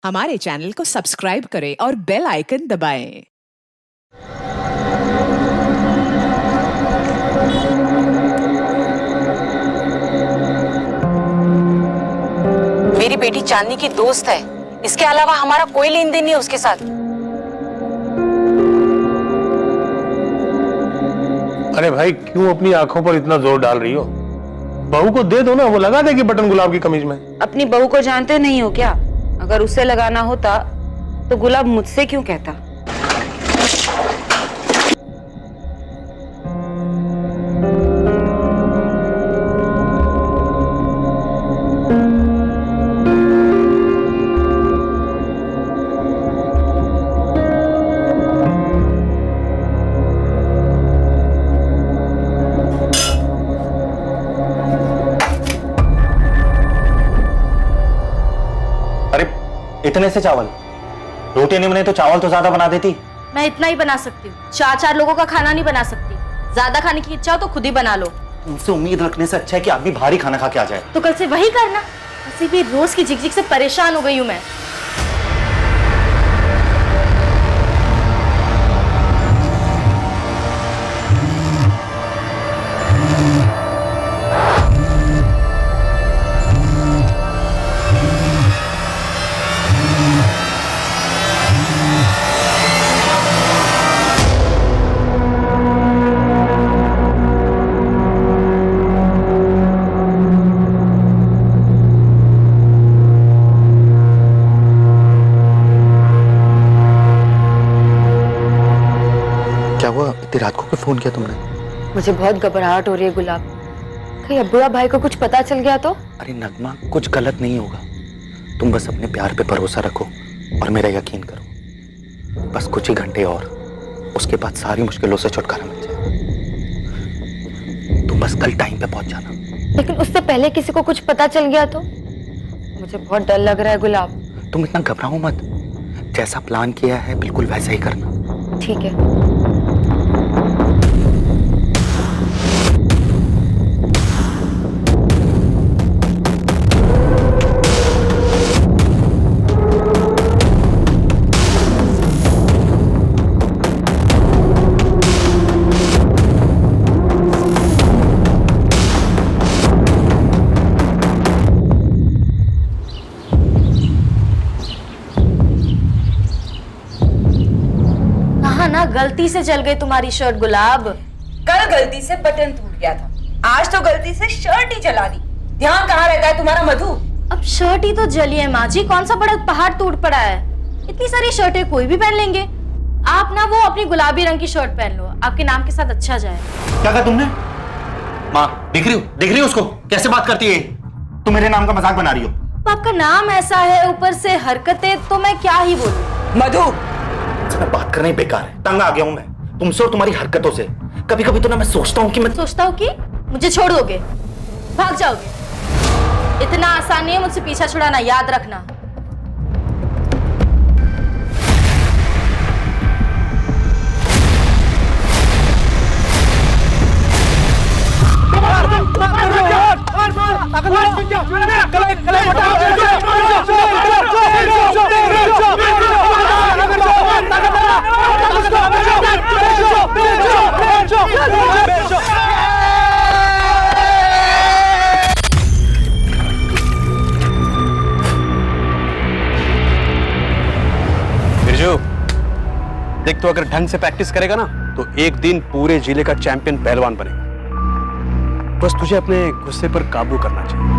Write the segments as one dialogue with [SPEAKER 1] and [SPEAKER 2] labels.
[SPEAKER 1] हमारे चैनल को सब्सक्राइब करें और बेल आइकन दबाएं।
[SPEAKER 2] मेरी बेटी चांदनी की दोस्त है, इसके अलावा हमारा कोई लेन देन नहीं है उसके साथ।
[SPEAKER 3] अरे भाई, क्यों अपनी आंखों पर इतना जोर डाल रही हो? बहू को दे दो ना, वो लगा देगी बटन गुलाब की कमीज में।
[SPEAKER 2] अपनी बहू को जानते नहीं हो क्या? अगर उसे लगाना होता तो गुलाब मुझसे क्यों कहता?
[SPEAKER 4] इतने से चावल? रोटी नहीं बने तो चावल तो ज्यादा बना देती।
[SPEAKER 5] मैं इतना ही बना सकती हूँ, चार लोगों का खाना नहीं बना सकती। ज्यादा खाने की इच्छा हो तो खुद ही बना लो।
[SPEAKER 4] तुमसे उम्मीद रखने से अच्छा है कि आदमी भारी खाना खा के आ जाए।
[SPEAKER 5] तो कल से वही करना। वैसे भी रोज की झिकझिक से परेशान हो गई हूँ मैं।
[SPEAKER 4] क्या हुआ? इतनी रात को क्यों फोन किया तुमने?
[SPEAKER 5] मुझे बहुत घबराहट हो रही है गुलाब। कहीं अब्बूआ भाई को कुछ पता चल गया तो?
[SPEAKER 4] अरे नगमा, कुछ गलत नहीं होगा। तुम बस अपने प्यार पे भरोसा रखो और मेरा यकीन करो। बस कुछ ही घंटे और, उसके बाद सारी मुश्किलों से छुटकारा मिल जाए। तुम बस कल टाइम पे पहुंच जाना।
[SPEAKER 5] लेकिन उससे पहले किसी को कुछ पता चल गया तो? मुझे बहुत डर लग रहा है गुलाब।
[SPEAKER 4] तुम इतना घबराओ मत। जैसा प्लान किया है बिल्कुल वैसा ही करना।
[SPEAKER 5] ठीक है। ना गलती से जल गई तुम्हारी शर्ट गुलाब।
[SPEAKER 2] कल गलती से बटन टूट गया था, आज तो गलती से शर्ट ही जला दी। ध्यान कहाँ रहता है तुम्हारा मधु?
[SPEAKER 5] अब शर्ट ही तो जली है माँ जी, कौन सा बड़ा पहाड़ टूट पड़ा है? इतनी सारी शर्टें कोई भी पहन लेंगे। आप ना वो अपनी गुलाबी रंग की शर्ट पहन लो, आपके नाम के साथ अच्छा जाए।
[SPEAKER 4] क्या कहा तुमने? माँ, दिख रही हो उसको कैसे बात करती है? तुम मेरे नाम का मजाक बना रही हो।
[SPEAKER 5] आपका नाम ऐसा है, ऊपर से हरकतें, तो मैं क्या ही बोलूं।
[SPEAKER 4] मधु, बात करना ही बेकार है। तंग आ गया हूं मैं तुमसे और तुम्हारी हरकतों से। कभी कभी तो ना मैं सोचता हूँ कि
[SPEAKER 5] मुझे छोड़ दोगे, भाग जाओगे। इतना आसान नहीं है मुझसे पीछा छुड़ाना, याद रखना।
[SPEAKER 6] बिरजू, देख, तो अगर ढंग से प्रैक्टिस करेगा ना तो एक दिन पूरे जिले का चैंपियन पहलवान बनेगा। बस तुझे अपने गुस्से पर काबू करना चाहिए।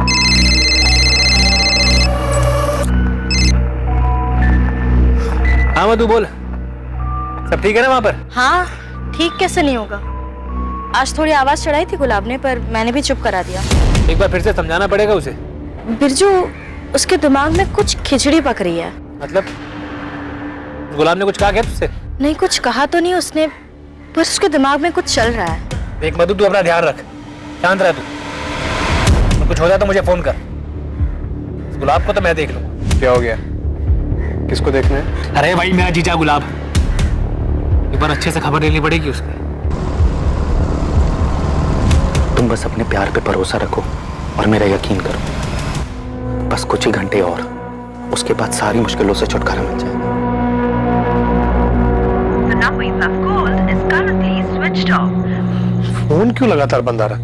[SPEAKER 6] हाँ मधु, बोल, सब ठीक है ना वहां पर?
[SPEAKER 5] हाँ, ठीक कैसे नहीं होगा। आज थोड़ी आवाज चढ़ाई थी गुलाब ने, पर मैंने भी चुप करा दिया।
[SPEAKER 6] एक बार फिर से समझाना पड़ेगा उसे।
[SPEAKER 5] बिरजू, उसके दिमाग में कुछ खिचड़ी पक रही है।
[SPEAKER 6] मतलब गुलाब ने कुछ कहा क्या तुझसे?
[SPEAKER 5] नहीं, कुछ कहा तो नहीं उसने, बस उसके दिमाग में कुछ चल रहा है।
[SPEAKER 6] देख मधु, तू अपना ध्यान रख, शांत रह तू। कुछ हो जाए तो मुझे फोन कर। गुलाब को तो मैं देख लूंगा। क्या हो गया? किसको देखना है? अरे भाई, मेरा जीजा गुलाब। एक बार अच्छे से खबर लेनी पड़ेगी उसकी।
[SPEAKER 4] तुम बस अपने प्यार पे भरोसा रखो और मेरा यकीन करो। बस कुछ ही घंटे और, उसके बाद सारी मुश्किलों से छुटकारा मिल जाएगा।
[SPEAKER 7] The number you have called is currently switched off.
[SPEAKER 3] Phone क्यों लगातार बंद आ रहा?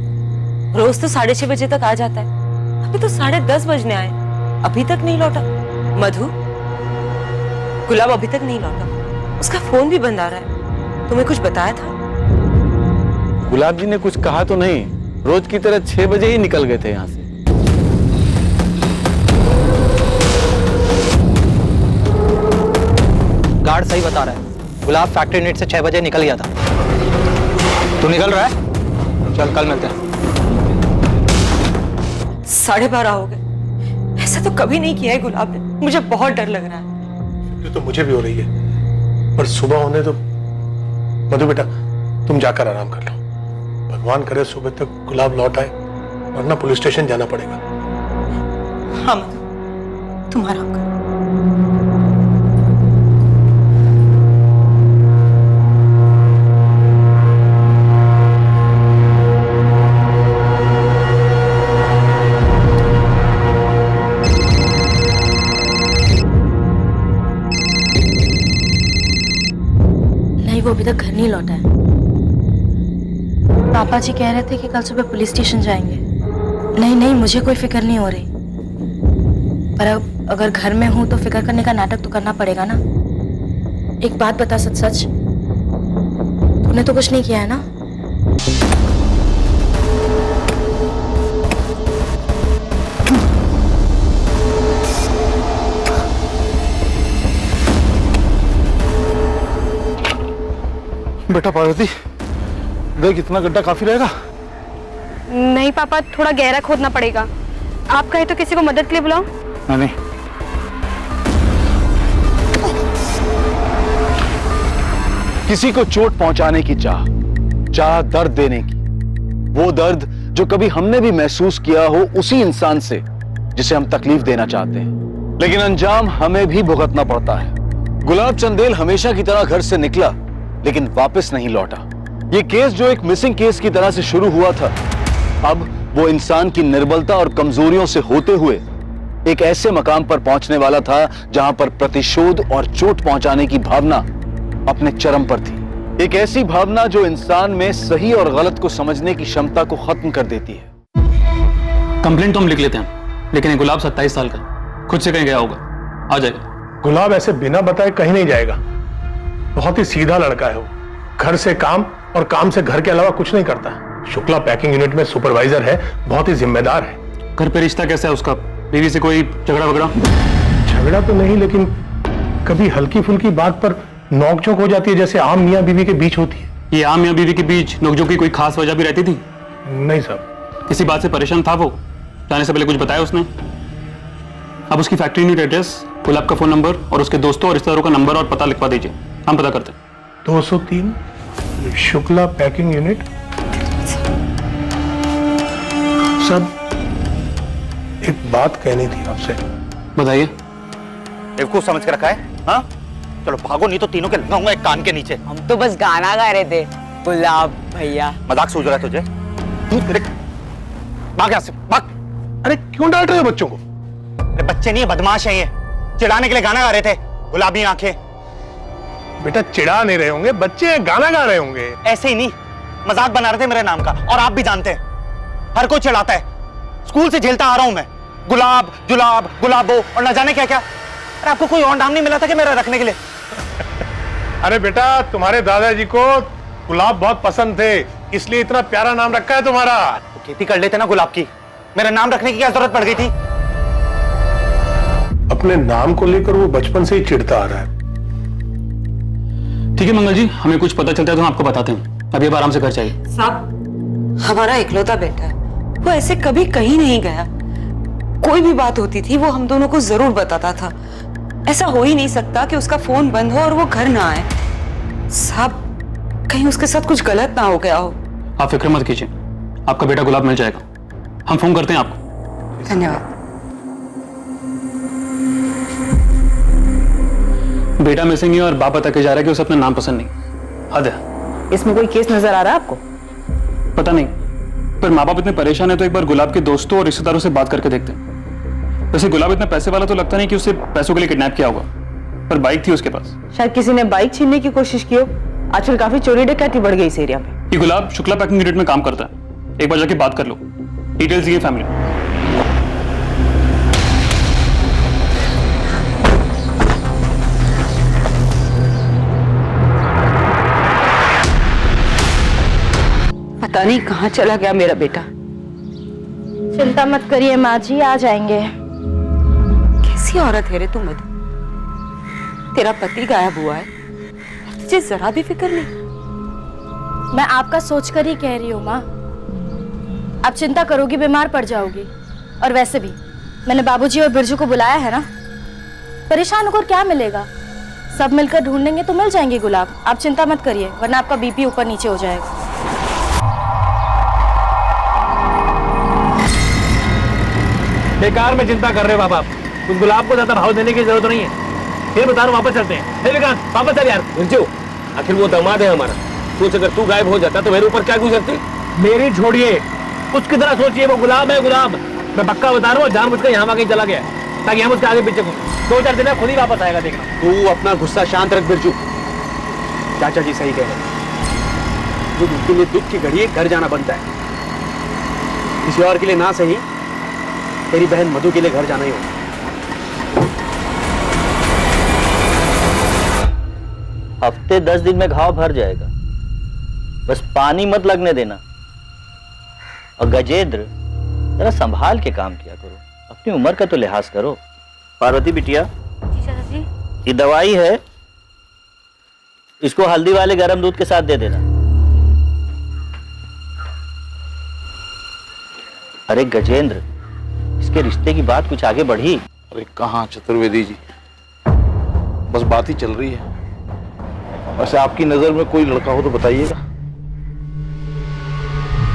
[SPEAKER 2] रोज तो 6:30 बजे तक आ जाता है, अभी तो 10:30 बजने आए, अभी तक नहीं लौटा। मधु, गुलाब अभी तक नहीं लौटा, उसका फोन भी बंद आ रहा है। तुम्हें कुछ बताया था?
[SPEAKER 8] गुलाब जी ने कुछ कहा तो नहीं, रोज की तरह 6 बजे ही निकल गए थे यहाँ से।
[SPEAKER 4] गार्ड सही बता रहा है, गुलाब फैक्ट्री यूनिट से 6 बजे निकल गया था। तू निकल रहा है? चल कल मिलते हैं।
[SPEAKER 2] 12:30 हो गए, ऐसा तो कभी नहीं किया है गुलाब ने। मुझे बहुत डर लग रहा है।
[SPEAKER 3] फिक्र तो मुझे भी हो रही है, पर सुबह होने तो। मधु बेटा, तुम जाकर आराम कर लो। भगवान करे सुबह तक गुलाब लौट आए, वरना पुलिस स्टेशन जाना पड़ेगा।
[SPEAKER 2] हाँ मधु, तुम आराम करो।
[SPEAKER 5] नहीं, वो अभी तक घर नहीं लौटा है। पापा जी कह रहे थे कि कल सुबह पुलिस स्टेशन जाएंगे। नहीं नहीं, मुझे कोई फिक्र नहीं हो रही, पर अब अगर घर में हूं तो फिक्र करने का नाटक तो करना पड़ेगा ना। एक बात बता, सच सच तूने तो कुछ नहीं किया है ना?
[SPEAKER 8] बेटा पार्वती, देख इतना गड्ढा काफी रहेगा।
[SPEAKER 9] नहीं पापा, थोड़ा गहरा खोदना पड़ेगा। आप कहे तो किसी को मदद के लिए बुलाओ।
[SPEAKER 8] नहीं, किसी को चोट पहुंचाने की चाह दर्द देने की, वो दर्द जो कभी हमने भी महसूस किया हो उसी इंसान से जिसे हम तकलीफ देना चाहते हैं, लेकिन अंजाम हमें भी भुगतना पड़ता है। गुलाब चंदेल हमेशा की तरह घर से निकला, लेकिन वापस नहीं लौटा। ये केस जो एक मिसिंग केस की तरह से शुरू हुआ था, अब वो इंसान की निर्बलता और कमजोरियों से होते हुए एक ऐसे मकाम पर पहुंचने वाला था जहां पर प्रतिशोध और चोट पहुंचाने की भावना अपने चरम पर थी। एक ऐसी भावना जो इंसान में सही और गलत को समझने की क्षमता को खत्म कर देती है।
[SPEAKER 6] कंप्लेंट तो हम लिख लेते हैं, लेकिन ये गुलाब 27 साल का खुद से कहीं गया होगा, आ जाएगा।
[SPEAKER 3] गुलाब ऐसे बिना बताए कहीं नहीं जाएगा। बहुत ही सीधा लड़का है वो, घर से काम और काम से घर के अलावा कुछ नहीं करता। शुक्ला पैकिंग यूनिट में सुपरवाइजर है, बहुत ही जिम्मेदार है।
[SPEAKER 6] घर पे रिश्ता कैसा है उसका? बीवी से कोई झगड़ा वगड़ा?
[SPEAKER 3] झगड़ा तो नहीं, लेकिन कभी हल्की फुल्की बात पर नोकझोंक हो जाती है, जैसे आम मियां बीवी के बीच होती है।
[SPEAKER 6] ये आम मियां बीवी के बीच नोकझोंक की कोई खास वजह भी रहती थी?
[SPEAKER 3] नहीं साहब।
[SPEAKER 6] किसी बात से परेशान था वो? जाने से पहले कुछ बताया उसने? अब उसकी फैक्ट्री यूनिट एड्रेस, गुलाब का फोन नंबर और उसके दोस्तों और रिश्तेदारों का नंबर और पता लिखवा दीजिए, हम पता करते हैं।
[SPEAKER 3] 203 शुक्ला पैकिंग यूनिट। सब एक बात कहनी थी आपसे।
[SPEAKER 6] बताइए।
[SPEAKER 4] बेवकूफ समझ के रखा है? हाँ, चलो भागो, नहीं तो तीनों के लगाऊंगा एक कान के नीचे।
[SPEAKER 2] हम तो बस गाना गा रहे थे गुलाब भैया।
[SPEAKER 4] मजाक सूझ रहा है तुझे? तू तेरे भाग यहाँ से, भाग।
[SPEAKER 3] अरे क्यों डांट रहे हो बच्चों को?
[SPEAKER 4] अरे बच्चे नहीं है, बदमाश है ये। चिढ़ाने के लिए गाना गा रहे थे, गुलाबी आंखें।
[SPEAKER 3] बेटा चिढ़ा नहीं रहे होंगे, बच्चे हैं, गाना गा रहे होंगे।
[SPEAKER 4] ऐसे ही नहीं, मजाक बना रहे थे मेरे नाम का, और आप भी जानते हैं हर कोई चिढ़ाता है। स्कूल से झेलता आ रहा हूं मैं, गुलाब जुलाब गुलाबो और न जाने क्या क्या। अरे आपको कोई और नाम नहीं मिला था कि मेरा रखने के लिए?
[SPEAKER 3] अरे बेटा, तुम्हारे दादाजी को गुलाब बहुत पसंद थे, इसलिए इतना प्यारा नाम रखा है तुम्हारा।
[SPEAKER 4] तो खेती कर लेते ना गुलाब की, मेरा नाम रखने की क्या जरूरत पड़ गई थी?
[SPEAKER 3] अपने नाम को लेकर वो बचपन से ही चिढ़ता आ रहा है।
[SPEAKER 6] ठीक है मंगल जी, हमें कुछ पता चलता है तो हम आपको बताते हैं। अभी अब आराम से घर चाहिए।
[SPEAKER 2] साहब, हमारा इकलौता बेटा है, वो ऐसे कभी कहीं नहीं गया। कोई भी बात होती थी वो हम दोनों को जरूर बताता था। ऐसा हो ही नहीं सकता कि उसका फोन बंद हो और वो घर ना आए। साहब, कहीं उसके साथ कुछ गलत ना हो गया हो।
[SPEAKER 6] आप फिक्र मत कीजिए, आपका बेटा गुलाब मिल जाएगा। हम फोन करते हैं आपको।
[SPEAKER 2] धन्यवाद।
[SPEAKER 6] बेटा मिसिंग है और बाप बता के जा रहा है कि उसे अपना नाम पसंद नहीं। हद है।
[SPEAKER 2] इसमें कोई केस नजर आ रहा है आपको?
[SPEAKER 6] पता नहीं, पर माँ बाप इतने परेशान है तो एक बार गुलाब के दोस्तों और रिश्तेदारों से बात करके देखते हैं।
[SPEAKER 10] वैसे गुलाब इतना पैसे वाला तो लगता नहीं कि उसे पैसों के लिए किडनैप किया होगा, पर बाइक थी उसके पास।
[SPEAKER 11] शायद किसी ने बाइक छीनने की कोशिश की हो। आजकल काफी चोरी डकैती बढ़ गई इस एरिया में।
[SPEAKER 10] ये गुलाब शुक्ला पैकिंग यूनिट में काम करता है, एक बार जाके बात कर लो, डिटेल्स ये फैमिली।
[SPEAKER 2] पता नहीं कहाँ चला गया मेरा बेटा।
[SPEAKER 5] चिंता मत करिए माँ जी, आ जाएंगे।
[SPEAKER 2] कैसी औरत है रे तू मधु? तेरा पति गायब हुआ है, तुझे जरा भी फिक्र नहीं।
[SPEAKER 5] मैं आपका सोचकर ही कह रही हूँ माँ। आप चिंता करोगी बीमार पड़ जाओगी। और वैसे भी मैंने बाबूजी और बिरजू को बुलाया है ना, परेशान होकर क्या मिलेगा? सब मिलकर ढूंढेंगे तो मिल जाएंगे गुलाब। आप चिंता मत करिए, वरना आपका बीपी ऊपर नीचे हो जाएगा।
[SPEAKER 6] बेकार में चिंता कर रहे हो बाबा, उस गुलाब को ज्यादा भाव देने की जरूरत नहीं है। फिर बता रहा हूं, वापस चलते हैं। हे विक्रांत, वापस चल यार।
[SPEAKER 12] बिरजू, आखिर वो दामाद है हमारा। सोच अगर तू गायब हो जाता तो मेरे ऊपर क्या गुजरती?
[SPEAKER 6] मेरी छोड़िए, उसकी तरह सोचिए, वो गुलाब है गुलाब। मैं पक्का बता रहा हूँ, जानबूझकर यहाँ वहाँ चला गया ताकि हम उसके आगे पीछे घूमें। 2-4 दिन में खुद ही वापस आएगा, देखना।
[SPEAKER 12] तू अपना गुस्सा शांत रख बिरजू।
[SPEAKER 8] चाचा जी सही कह रहे हैं, दुख के लिए दुख की घड़ी घर जाना बनता है। किसी और के लिए ना सही, तेरी बहन मधु के लिए घर जाना ही होगा।
[SPEAKER 13] हफ्ते 10 दिन में घाव भर जाएगा, बस पानी मत लगने देना। और गजेंद्र, जरा संभाल के काम किया करो, अपनी उम्र का तो लिहाज करो। पार्वती बिटिया,
[SPEAKER 5] जी चाचा जी।
[SPEAKER 13] ये दवाई है, इसको हल्दी वाले गर्म दूध के साथ दे देना। अरे गजेंद्र, इसके रिश्ते की बात कुछ आगे बढ़ी?
[SPEAKER 8] अरे कहाँ चतुर्वेदी जी, बस बात ही चल रही है। वैसे आपकी नजर में कोई लड़का हो तो बताइएगा।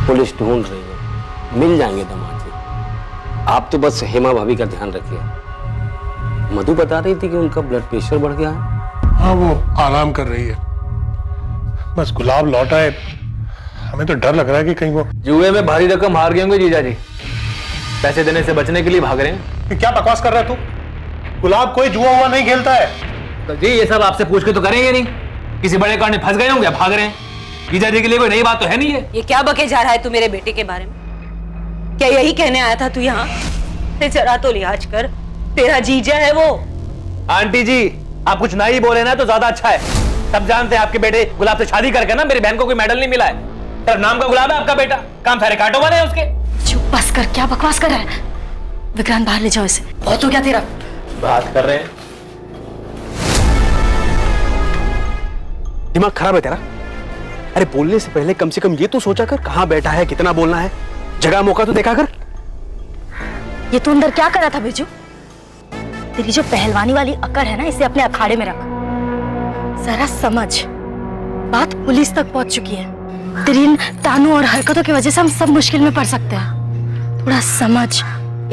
[SPEAKER 12] पुलिस ढूंढ रही है, मिल जाएंगे दामाद जी। आप तो बस हेमा भाभी का ध्यान रखिए। मधु बता रही थी कि उनका ब्लड प्रेशर बढ़ गया है।
[SPEAKER 3] हाँ, वो आराम कर रही है। बस गुलाब लौटा है, हमें तो डर लग रहा है कि कहीं वो
[SPEAKER 6] जुए में भारी रकम हार गए होंगे जीजा जी, पैसे देने से बचने के लिए भाग रहे हैं।
[SPEAKER 3] क्या बकवास कर रहा है तू? गुलाब कोई जुआ हुआ नहीं खेलता है।
[SPEAKER 6] तो जी ये सब आपसे पूछ के तो करेंगे नहीं, किसी बड़े कारण फंस गए होंगे, भाग रहे हैं। जीजा जी के लिए कोई नई बात तो है नहीं है।
[SPEAKER 2] ये क्या बके जा रहा है तू मेरे बेटे के बारे में? क्या यही कहने आया था तू यहाँ? ते जरा तो लिहाज कर, तेरा जीजा है वो।
[SPEAKER 6] आंटी जी, आप कुछ ना ही बोले ना तो ज्यादा अच्छा है। सब जानते हैं आपके बेटे गुलाब से शादी करके ना मेरी बहन को कोई मेडल नहीं मिला है। सिर्फ नाम का गुलाब है आपका बेटा, काम फेरे कांटों वाले हैं उसके।
[SPEAKER 5] चुप बस कर, क्या बकवास कर रहा है? विक्रांत बाहर ले जाओ इसे, बहुत हो गया तेरा।
[SPEAKER 6] बात कर रहे हैं।
[SPEAKER 8] दिमाग खराब है तेरा? अरे बोलने से पहले कम से कम ये तो सोचा कर, कहाँ बैठा है, कितना बोलना है, जगह मौका तो देखा कर।
[SPEAKER 5] ये तू अंदर क्या कर रहा था बिरजू? तेरी जो पहलवानी वाली अकड़ है ना, इसे अपने अखाड़े में रख। जरा समझ, बात पुलिस तक पहुंच चुकी है। तेरी इन तानों और हरकतों की वजह से हम सब मुश्किल में पड़ सकते हैं। थोड़ा समझ,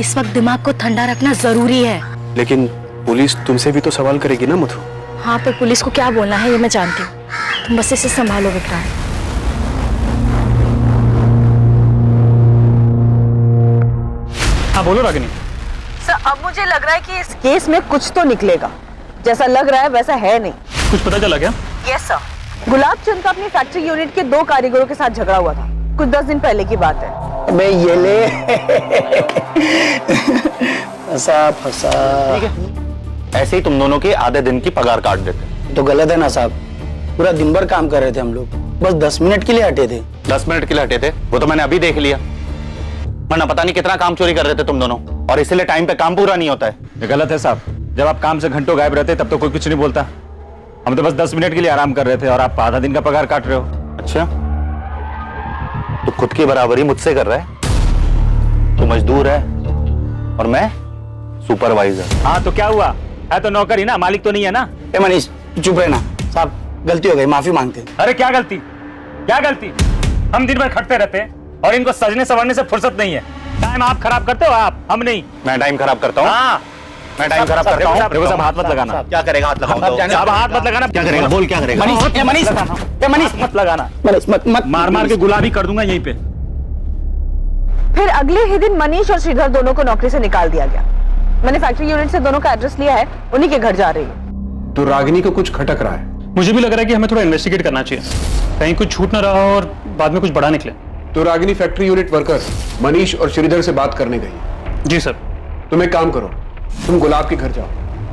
[SPEAKER 5] इस वक्त दिमाग को ठंडा रखना जरूरी है।
[SPEAKER 8] लेकिन पुलिस तुमसे भी तो सवाल करेगी ना मधु।
[SPEAKER 5] हाँ, पर पुलिस को क्या बोलना है ये मैं जानती हूँ। तुम बस इसे संभालो विक्रांत।
[SPEAKER 10] हाँ बोलो रागिनी।
[SPEAKER 11] सर, अब मुझे लग रहा है कि इस केस में कुछ तो निकलेगा। जैसा लग रहा है वैसा है नहीं।
[SPEAKER 10] कुछ पता चला क्या?
[SPEAKER 11] Yes sir. गुलाब चंद का अपनी फैक्ट्री यूनिट के 2 कारीगरों के साथ झगड़ा हुआ था, कुछ 10 दिन पहले की बात है।
[SPEAKER 12] मैं ये ले फंसा फंसा।
[SPEAKER 4] ठीक है, ऐसे ही तुम दोनों के आधे दिन की पगार काट देते।
[SPEAKER 12] तो गलत है ना साहब, पूरा दिन भर काम कर रहे थे हम लोग, बस 10 मिनट के लिए हटे थे।
[SPEAKER 4] 10 मिनट के लिए हटे थे, वो तो मैंने अभी देख लिया। वरना पता नहीं कितना काम चोरी कर रहे थे तुम दोनों, और इसलिए टाइम पे काम पूरा नहीं होता है।
[SPEAKER 10] ये गलत है साहब, जब आप काम से घंटों गायब रहते तब तो कोई कुछ नहीं बोलता। हम तो बस 10 मिनट के लिए आराम कर रहे थे और आप आधा दिन का पगार काट रहे हो।
[SPEAKER 4] अच्छा, तो खुद की बराबरी मुझसे कर रहा है। तू मजदूर है और मैं सुपरवाइजर।
[SPEAKER 10] हाँ तो क्या हुआ, है तो नौकर ही ना, मालिक तो नहीं है ना।
[SPEAKER 12] ए मनीष चुप रहना, साहब गलती हो गई, माफी मांगते हैं।
[SPEAKER 10] अरे क्या गलती, क्या गलती? हम दिन भर खटते रहते हैं और इनको सजने संवरने से फुर्सत नहीं है। टाइम आप खराब करते हो, आप, हम नहीं।
[SPEAKER 4] मैं टाइम खराब करता हूँ?
[SPEAKER 10] हाँ,
[SPEAKER 4] मैं टाइम खराब करता हूँ।
[SPEAKER 10] देखो साहब, हाथ मत लगाना।
[SPEAKER 4] क्या करेगा? हाथ लगाऊंगा।
[SPEAKER 10] साहब हाथ मत लगाना।
[SPEAKER 4] क्या करेगा? बोल क्या करेगा?
[SPEAKER 10] मनीष मत लगाना,
[SPEAKER 12] मत
[SPEAKER 10] मार मार के गुलाबी कर दूंगा यहीं पे।
[SPEAKER 11] फिर अगले ही दिन मनीष और श्रीधर दोनों को नौकरी से निकाल दिया गया। मैंने फैक्ट्री यूनिट से दोनों का एड्रेस लिया है, उन्हीं के घर जा रही है।
[SPEAKER 3] तो रागिनी को कुछ खटक रहा है।
[SPEAKER 10] मुझे भी लग रहा है कि हमें थोड़ा इन्वेस्टिगेट करना चाहिए, कहीं कुछ छूट ना रहा और बाद में कुछ बड़ा निकले।
[SPEAKER 3] तो Ragini factory unit workers Manish और श्रीधर से बात करने गई।
[SPEAKER 10] जी सर।
[SPEAKER 3] तुम एक काम करो, तुम गुलाब के घर जाओ,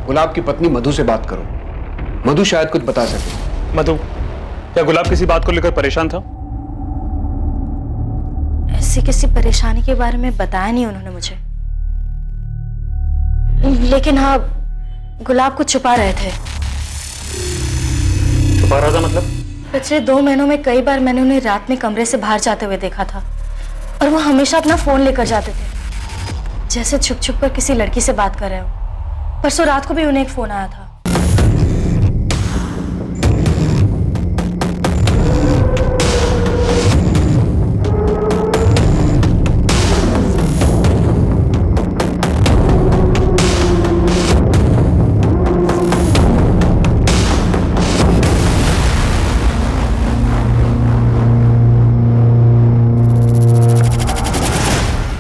[SPEAKER 3] गुलाब की पत्नी मधु से बात करो, मधु शायद कुछ बता सके।
[SPEAKER 10] मधु, क्या गुलाब किसी बात को लेकर परेशान था?
[SPEAKER 5] ऐसी किसी परेशानी के बारे में बताया नहीं उन्होंने मुझे, लेकिन हाँ गुलाब को छुपा रहे थे।
[SPEAKER 10] छुपा रहा था मतलब?
[SPEAKER 5] पिछले 2 महीनों में कई बार मैंने उन्हें रात में कमरे से बाहर जाते हुए देखा था, और वो हमेशा अपना फोन लेकर जाते थे, जैसे छुप छुप कर किसी लड़की से बात कर रहे हो। परसों रात को भी उन्हें एक फोन आया था।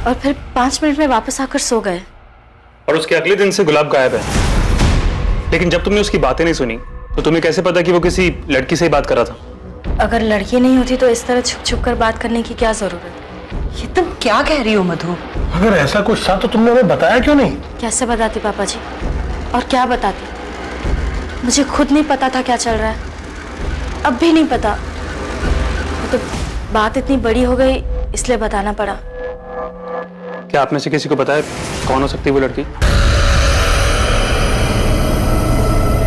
[SPEAKER 5] और फिर 5 मिनट में वापस आकर सो गए।
[SPEAKER 10] और उसके अगले दिन से गुलाब गायब है। लेकिन जब तुमने उसकी बातें नहीं सुनी तो तुम्हें कैसे पता कि वो किसी लड़की से ही बात कर रहा था?
[SPEAKER 5] अगर लड़की नहीं होती तो इस तरह छुप छुप कर बात करने की क्या जरूरत?
[SPEAKER 2] ये तुम क्या कह रही हो मधु?
[SPEAKER 3] अगर ऐसा कुछ था तो तुमने हमें बताया क्यों नहीं?
[SPEAKER 5] कैसे बताती पापा जी, और क्या बताती? मुझे खुद नहीं पता था क्या चल रहा है, अब भी नहीं पता। तो बात इतनी बड़ी हो गई इसलिए बताना पड़ा।
[SPEAKER 10] क्या आपने से किसी को बताया कौन हो सकती है वो लड़की?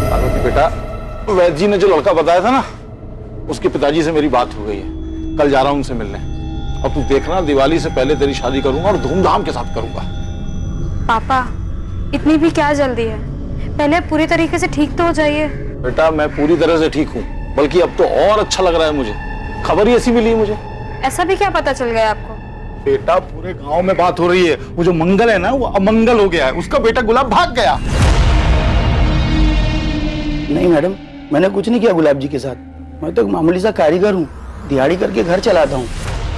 [SPEAKER 8] पार्वती बेटा, वैद्य जी ने जो लड़का बताया था ना, उसके पिताजी से मेरी बात हो गई है। कल जा रहा हूं उनसे मिलने, और तू देखना दिवाली से पहले तेरी शादी करूंगा और धूमधाम के साथ करूंगा।
[SPEAKER 9] पापा इतनी भी क्या जल्दी है, पहले पूरी तरीके से ठीक तो हो जाइए।
[SPEAKER 8] बेटा मैं पूरी तरह से ठीक हूँ, बल्कि अब तो और अच्छा लग रहा है मुझे। खबर ही ऐसी मिली मुझे।
[SPEAKER 9] ऐसा भी क्या पता चल गया आपको?
[SPEAKER 8] बेटा पूरे गांव में बात हो रही है, वो जो मंगल है ना वो अमंगल हो गया है, उसका बेटा गुलाब भाग गया।
[SPEAKER 14] नहीं मैडम, मैंने कुछ नहीं किया गुलाब जी के साथ। मैं तो एक मामूली सा कारीगर हूँ, दिहाड़ी करके घर चलाता हूँ।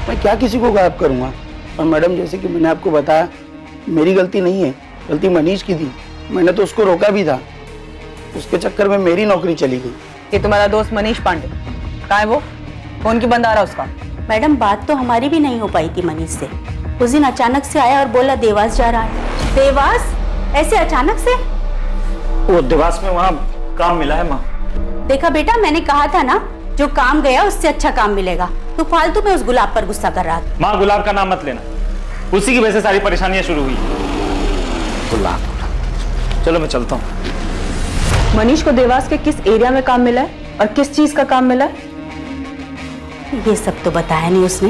[SPEAKER 14] मैं क्या किसी को गायब करूँगा? और मैडम जैसे कि मैंने आपको बताया, मेरी गलती नहीं है, गलती मनीष की थी। मैंने तो उसको रोका भी था, उसके चक्कर में मेरी नौकरी चली गई।
[SPEAKER 11] ये तुम्हारा दोस्त मनीष पांडे कहाँ है? वो फोन की बंद आ रहा उसका।
[SPEAKER 15] मैडम बात तो हमारी भी नहीं हो पाई थी मनीष से। उस दिन अचानक से आया और बोला देवास जा रहा है। देवास? ऐसे अचानक से?
[SPEAKER 13] वो देवास में वहाँ काम मिला है माँ।
[SPEAKER 15] देखा बेटा, मैंने कहा था ना, जो काम गया उससे अच्छा काम मिलेगा। तो फालतू में उस गुलाब पर गुस्सा कर रहा था।
[SPEAKER 10] माँ गुलाब का नाम मत लेना, उसी की वजह से सारी परेशानियां शुरू हुई।
[SPEAKER 8] गुलाब,
[SPEAKER 13] चलो मैं चलता हूँ।
[SPEAKER 11] मनीष को देवास के किस एरिया में काम मिला है और किस चीज का काम मिला है?
[SPEAKER 15] ये सब तो बताया नहीं उसने,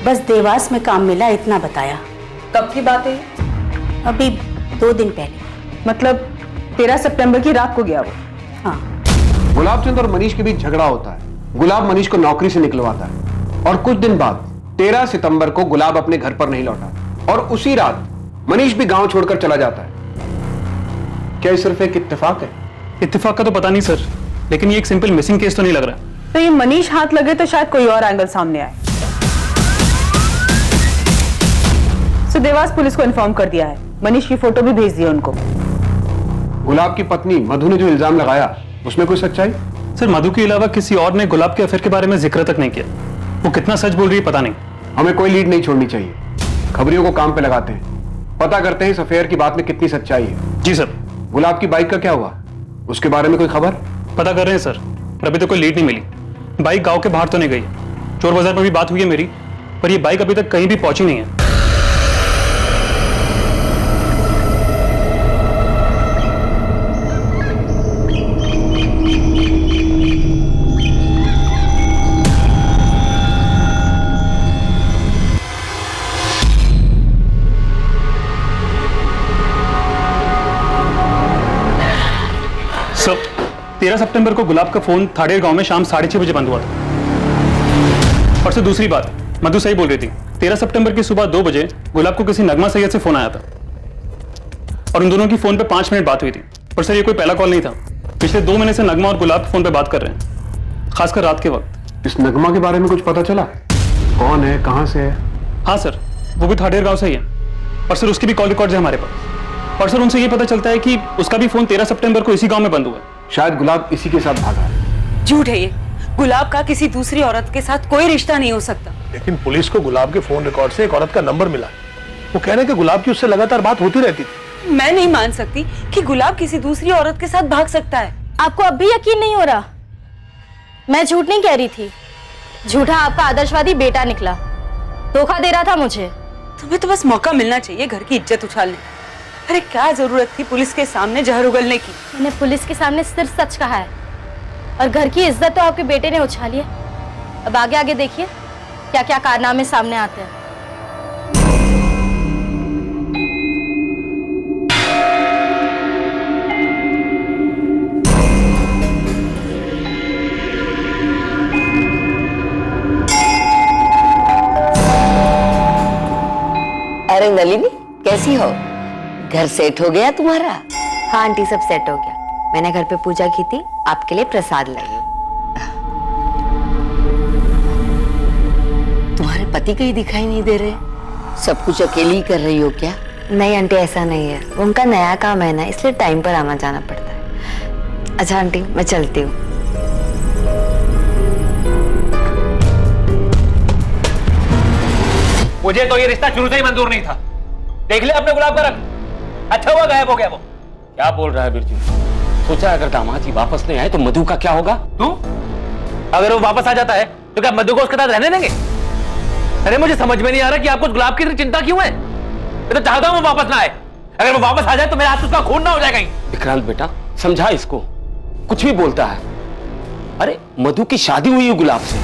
[SPEAKER 15] बस देवास में काम मिला इतना बताया।
[SPEAKER 11] कब की बात है?
[SPEAKER 15] अभी 2 दिन पहले।
[SPEAKER 11] मतलब 13 सितंबर की रात को गया वो?
[SPEAKER 15] हाँ।
[SPEAKER 3] गुलाब चंद और मनीष के बीच झगड़ा होता है। गुलाब मनीष को नौकरी से निकलवाता है और कुछ दिन बाद 13 सितंबर को गुलाब अपने घर पर नहीं लौटा और उसी रात मनीष भी गांव छोड़कर चला जाता है। क्या ये सिर्फ एक इत्तेफाक है?
[SPEAKER 10] इत्तेफाक का तो पता नहीं सर, लेकिन ये एक सिंपल मिसिंग केस तो नहीं लग रहा।
[SPEAKER 11] तो ये मनीष हाथ लगे तो शायद कोई और एंगल सामने आए। सो देवास पुलिस को इन्फॉर्म कर दिया है, मनीष की फोटो भी भेज दी है उनको।
[SPEAKER 3] गुलाब की पत्नी मधु ने जो इल्जाम लगाया उसमें कोई सच्चाई?
[SPEAKER 10] सर मधु के अलावा किसी और ने गुलाब के अफेयर के बारे में जिक्र तक नहीं किया। वो कितना सच बोल रही है पता नहीं।
[SPEAKER 3] हमें कोई लीड नहीं छोड़नी चाहिए, खबरियों को काम पे लगाते हैं, पता करते हैं इस अफेयर की बात में कितनी सच्चाई है।
[SPEAKER 10] जी सर।
[SPEAKER 3] गुलाब की बाइक का क्या हुआ, उसके बारे में कोई खबर?
[SPEAKER 10] पता कर रहे हैं सर, पर अभी तो कोई लीड नहीं मिली। बाइक गांव के बाहर तो नहीं गई, चोर बाजार पर भी बात हुई है मेरी, पर ये बाइक अभी तक कहीं भी पहुंची नहीं है। सर 13 सितंबर को गुलाब का फोन थाड़ेर गांव में शाम 6:30 बजे बंद हुआ था। और सर दूसरी बात, मधु सही बोल रही थी, 13 सितंबर की सुबह 2 बजे गुलाब को किसी नगमा सैयद से फोन आया था और उन दोनों की फोन पे 5 मिनट बात हुई थी। पर सर ये कोई पहला कॉल नहीं था, पिछले 2 महीने से नगमा और गुलाब फोन पे बात कर रहे हैं, खासकर रात के वक्त।
[SPEAKER 3] इस नगमा के बारे में कुछ पता चला? कौन है, कहां से है?
[SPEAKER 10] हाँ सर, वो भी थाड़ेर गांव से ही है, और सर उसकी भी कॉल रिकॉर्ड है हमारे पास। और सर उनसे ये पता चलता है कि उसका भी फोन 13 सितंबर को इसी गांव में बंद हुआ है।
[SPEAKER 3] शायद गुलाब इसी के साथ भागा है।
[SPEAKER 2] झूठ है ये। गुलाब का किसी दूसरी औरत के साथ कोई रिश्ता नहीं हो सकता।
[SPEAKER 16] लेकिन पुलिस को गुलाब के फोन रिकॉर्ड से एक औरत का नंबर मिला। वो कह रहे हैं कि गुलाब की उससे लगातार बात होती रहती थी।
[SPEAKER 2] मैं नहीं मान सकती कि गुलाब किसी दूसरी औरत के साथ भाग सकता है।
[SPEAKER 5] आपको अब भी यकीन नहीं हो रहा? मैं झूठ नहीं कह रही थी। झूठा आपका आदर्शवादी बेटा निकला, धोखा दे रहा था मुझे।
[SPEAKER 2] तुम्हें तो बस मौका मिलना चाहिए घर की इज्जत उछालने। अरे क्या जरूरत थी पुलिस के सामने जहर उगलने की?
[SPEAKER 5] मैंने पुलिस के सामने सिर्फ सच कहा है और घर की इज्जत तो आपके बेटे ने उछाली है। अब आगे आगे देखिए क्या क्या कारनामे सामने आते हैं।
[SPEAKER 17] अरे नलिनी, कैसी हो? घर सेट हो गया तुम्हारा?
[SPEAKER 18] हाँ आंटी, सब सेट हो गया। मैंने घर पे पूजा की थी, आपके लिए प्रसाद लाई।
[SPEAKER 17] तुम्हारे पति कहीं दिखाई नहीं दे रहे? सब कुछ अकेली ही कर रही हो क्या?
[SPEAKER 18] नहीं आंटी, ऐसा नहीं है। उनका नया काम है ना, इसलिए टाइम पर आना जाना पड़ता है। अच्छा आंटी, मैं चलती हूँ।
[SPEAKER 6] मुझे तो ये रिश्ता शुरू से ही मंजूर नहीं था। देख ले अपने गुलाब का रंग, अच्छा हुआ गायब हो गया वो।
[SPEAKER 12] क्या बोल रहा है बिरजू? सोचा अगर दामाद जी वापस नहीं आए तो मधु का क्या होगा?
[SPEAKER 6] तू अगर वो वापस आ जाता है तो क्या मधु को उसके साथ रहने देंगे? अरे मुझे समझ में नहीं आ रहा कि आपको गुलाब की चिंता क्यों है। मैं तो चाहता हूं वो वापस ना आए। अगर वो वापस आ जाए तो मेरे हाथ उसका खून ना हो जाए कहीं।
[SPEAKER 12] विक्रांत बेटा समझा इसको, कुछ भी बोलता है। अरे मधु की शादी हुई है गुलाब से,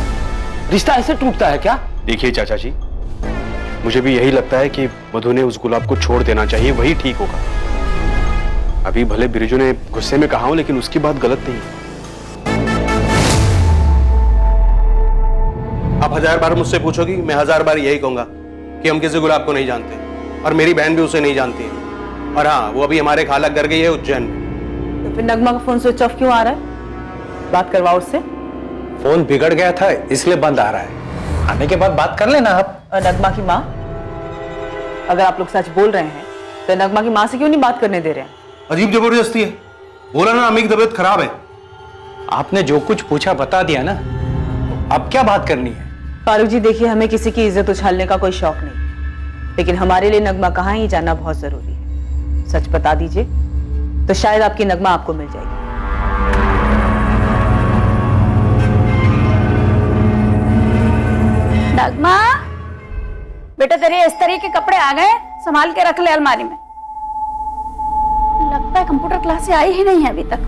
[SPEAKER 12] रिश्ता ऐसे टूटता है क्या?
[SPEAKER 3] देखिए चाचा जी, मुझे भी यही लगता है कि मधु ने उस गुलाब को छोड़ देना चाहिए, वही ठीक होगा। अभी भले बिरजू ने गुस्से में कहा हो, लेकिन उसकी बात गलत नहीं।
[SPEAKER 16] आप 1000 बार मुझसे पूछोगी, मैं 1000 बार यही कहूंगा कि हम किसी गुलाब को नहीं जानते और मेरी बहन भी उसे नहीं जानती है। और हाँ, वो अभी हमारे खाला घर गई है उज्जैन में।
[SPEAKER 11] तो फिर नगमा का फोन स्विच ऑफ क्यों आ रहा है? बात करवाओ उससे।
[SPEAKER 6] फोन बिगड़ गया था इसलिए बंद आ रहा है। आने के बाद बात कर लेना आप।
[SPEAKER 11] नगमा की माँ, अगर आप लोग सच बोल रहे हैं तो नगमा की माँ से क्यों नहीं बात करने दे रहे हैं?
[SPEAKER 16] अजीब जबरदस्ती है। बोला ना अम्मी की तबीयत खराब है।
[SPEAKER 6] आपने जो कुछ पूछा बता दिया ना, अब क्या बात करनी है?
[SPEAKER 11] फारूक जी देखिए, हमें किसी की इज्जत उछालने का कोई शौक नहीं, लेकिन हमारे लिए नगमा कहाँ ही जानना बहुत जरूरी है। सच बता दीजिए तो शायद आपकी नगमा आपको मिल जाएगी।
[SPEAKER 15] नगमा बेटा, तेरे इस तरह के कपड़े आ गए, संभाल के रख ले अलमारी में। लगता है कंप्यूटर क्लास से आई ही नहीं है अभी तक।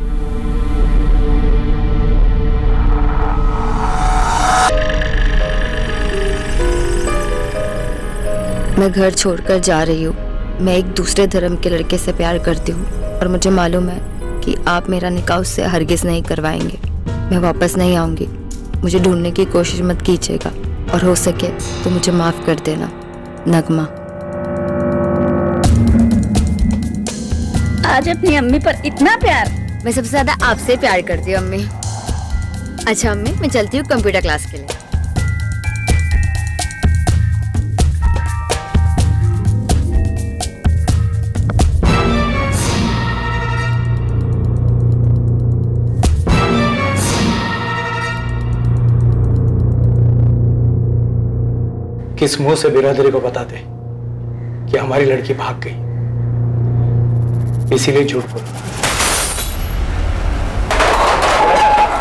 [SPEAKER 5] मैं घर छोड़कर जा रही हूँ। मैं एक दूसरे धर्म के लड़के से प्यार करती हूँ और मुझे मालूम है कि आप मेरा निकाह उससे हरगिज नहीं करवाएंगे। मैं वापस नहीं आऊंगी। मुझे ढूंढने की कोशिश मत कीजिएगा और हो सके तो मुझे माफ कर देना। नगमा।
[SPEAKER 15] आज अपनी अम्मी पर इतना प्यार?
[SPEAKER 5] मैं सबसे ज्यादा आपसे प्यार करती हूँ अम्मी। अच्छा अम्मी, मैं चलती हूँ कंप्यूटर क्लास के लिए।
[SPEAKER 6] किस मुंह से बिरादरी को बता दे कि हमारी लड़की भाग गई, इसीलिए झूठ बोल।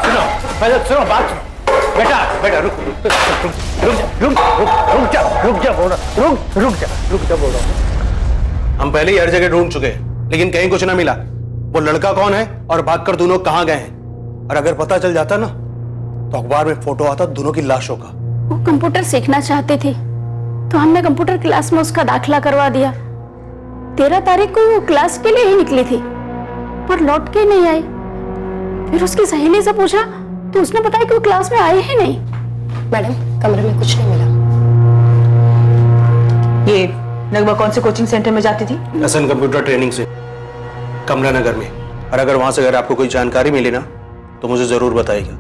[SPEAKER 6] सुनो बात सुनो। बेटा बेटा रुक जा बोल रहा हूं।
[SPEAKER 16] हम पहले ही हर जगह ढूंढ चुके हैं, लेकिन कहीं कुछ ना मिला। वो लड़का कौन है और भागकर दोनों कहां गए हैं, और अगर पता चल जाता ना तो अखबार में फोटो आता दोनों की लाशों का।
[SPEAKER 15] वो कंप्यूटर सीखना चाहती थी तो हमने कंप्यूटर क्लास में उसका दाखिला करवा दिया। 13 तारीख को वो क्लास के लिए ही निकली थी पर लौट के नहीं आई। फिर उसकी सहेली से पूछा तो उसने बताया कि वो क्लास में आई ही नहीं।
[SPEAKER 5] मैडम, कमरे में कुछ नहीं मिला।
[SPEAKER 11] ये नगमा कौन से कोचिंग सेंटर में जाती थी?
[SPEAKER 16] एसएन कंप्यूटर ट्रेनिंग से, कमला नगर में। और अगर वहां से आपको कोई जानकारी मिली ना तो मुझे जरूर बताइएगा।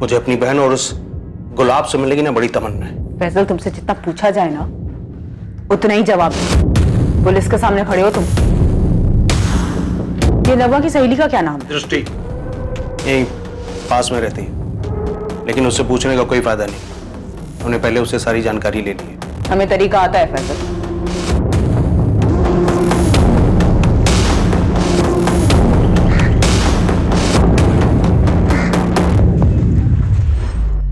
[SPEAKER 16] मुझे अपनी बहन और उस गुलाब से मिलने की ना बड़ी तमन्ना है।
[SPEAKER 11] फैसल, तुमसे जितना पूछा जाए ना उतना ही जवाब दो। पुलिस के सामने खड़े हो तुम। ये नगमा की सहेली का क्या नाम है?
[SPEAKER 16] दृष्टि यहीं पास में रहती है, लेकिन उससे पूछने का कोई फायदा नहीं। हमने पहले उससे सारी जानकारी ले ली है।
[SPEAKER 11] हमें तरीका आता है फैसल।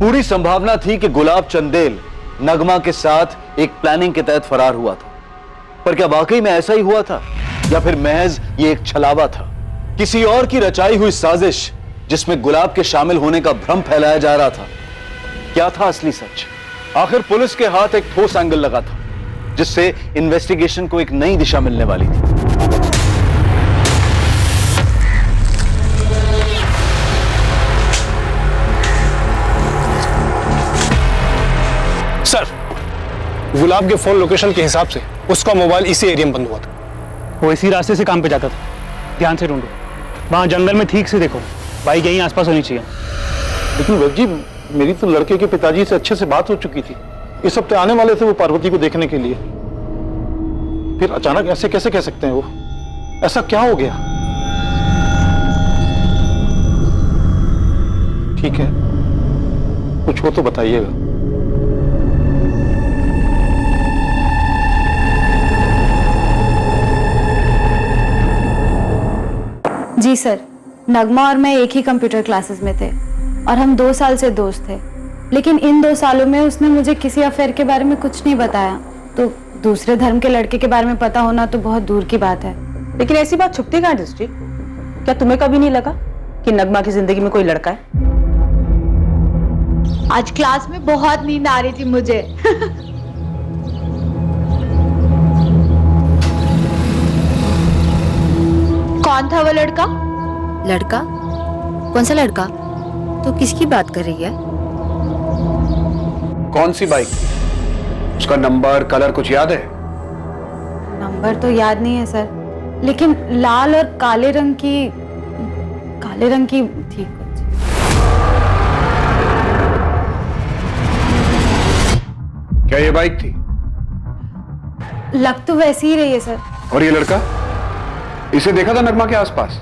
[SPEAKER 8] पूरी संभावना थी कि गुलाब चंदेल नगमा के साथ एक प्लानिंग के तहत फरार हुआ था, पर क्या वाकई में ऐसा ही हुआ था या फिर महज ये एक छलावा था, किसी और की रचाई हुई साजिश जिसमें गुलाब के शामिल होने का भ्रम फैलाया जा रहा था? क्या था असली सच? आखिर पुलिस के हाथ एक ठोस एंगल लगा था जिससे इन्वेस्टिगेशन को एक नई दिशा मिलने वाली थी।
[SPEAKER 10] सर, गुलाब के फोन लोकेशन के हिसाब से उसका मोबाइल इसी एरिया में बंद हुआ था। वो इसी रास्ते से काम पे जाता था। ध्यान से ढूंढो, वहां जंगल में ठीक से देखो, बाइक यहीं आसपास होनी चाहिए।
[SPEAKER 8] लेकिन वैद्य जी, मेरी तो लड़के के पिताजी से अच्छे से बात हो चुकी थी। इस हफ्ते आने वाले थे वो पार्वती को देखने के लिए, फिर अचानक ऐसे कैसे कह सकते हैं? वो ऐसा क्या हो गया? ठीक है, कुछ हो तो बताइएगा।
[SPEAKER 15] जी सर, नगमा और मैं एक ही कंप्यूटर क्लासेस में थे और हम 2 साल से दोस्त थे, लेकिन इन 2 सालों में उसने मुझे किसी अफेयर के बारे में कुछ नहीं बताया। तो दूसरे धर्म के लड़के के बारे में पता होना तो बहुत दूर की बात है।
[SPEAKER 11] लेकिन ऐसी बात छुपती कहाँ दृष्टि? क्या तुम्हें कभी नहीं लगा कि नगमा की जिंदगी में कोई लड़का है?
[SPEAKER 15] आज क्लास में बहुत नींद आ रही थी मुझे।
[SPEAKER 18] कौन था वो लड़का? लड़का? कौन सा लड़का? तो किसकी बात कर रही है?
[SPEAKER 3] कौन सी बाइक? उसका नंबर, कलर कुछ याद है?
[SPEAKER 15] नंबर तो याद नहीं है सर, लेकिन लाल और काले रंग की थी कुछ।
[SPEAKER 3] क्या ये बाइक थी?
[SPEAKER 15] लग तो वैसी ही रही है सर।
[SPEAKER 3] और ये लड़का, इसे देखा था नगमा के आसपास?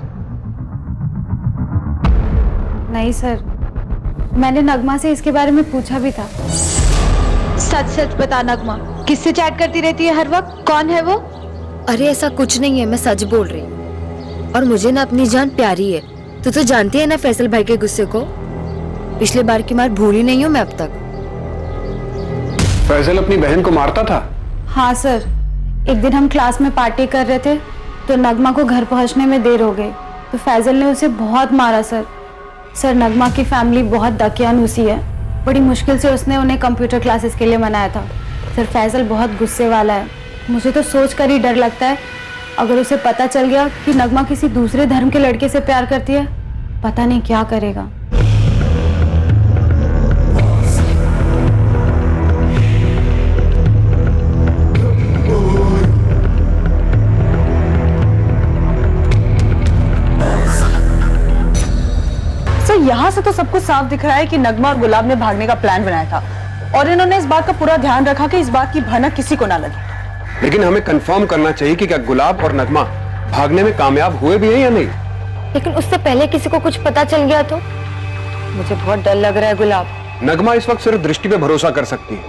[SPEAKER 15] नहीं सर, मैंने नगमा से इसके बारे में पूछा भी था।
[SPEAKER 18] सच सच बता नगमा, किससे चैट करती रहती है हर वक्त? कौन है वो? अरे ऐसा कुछ नहीं है, मैं सच बोल रही हूँ। और मुझे ना अपनी जान प्यारी है। तू तो जानती है ना फैसल भाई के गुस्से को। पिछले बार की मार भूली नहीं हूँ मैं अब तक।
[SPEAKER 3] फैसल अपनी बहन को मारता था?
[SPEAKER 15] हाँ सर, एक दिन हम क्लास में पार्टी कर रहे थे तो नगमा को घर पहुंचने में देर हो गई तो फैजल ने उसे बहुत मारा सर। नगमा की फैमिली बहुत दकियानूसी है, बड़ी मुश्किल से उसने उन्हें कंप्यूटर क्लासेस के लिए मनाया था। सर फैजल बहुत गुस्से वाला है, मुझे तो सोच कर ही डर लगता है अगर उसे पता चल गया कि नगमा किसी दूसरे धर्म के लड़के से प्यार करती है, पता नहीं क्या करेगा।
[SPEAKER 11] यहाँ से तो सब कुछ साफ दिख रहा है कि नगमा और गुलाब ने भागने का प्लान बनाया था और इन्होंने इस बात का पूरा ध्यान रखा कि इस बात की भनक किसी को ना लगे।
[SPEAKER 3] लेकिन हमें कंफर्म करना चाहिए कि क्या गुलाब और नगमा भागने में कामयाब हुए भी हैं या नहीं।
[SPEAKER 18] लेकिन उससे पहले किसी को कुछ पता चल गया तो? मुझे बहुत डर लग रहा है गुलाब।
[SPEAKER 3] नगमा इस वक्त सिर्फ दृष्टि पे भरोसा कर सकती है।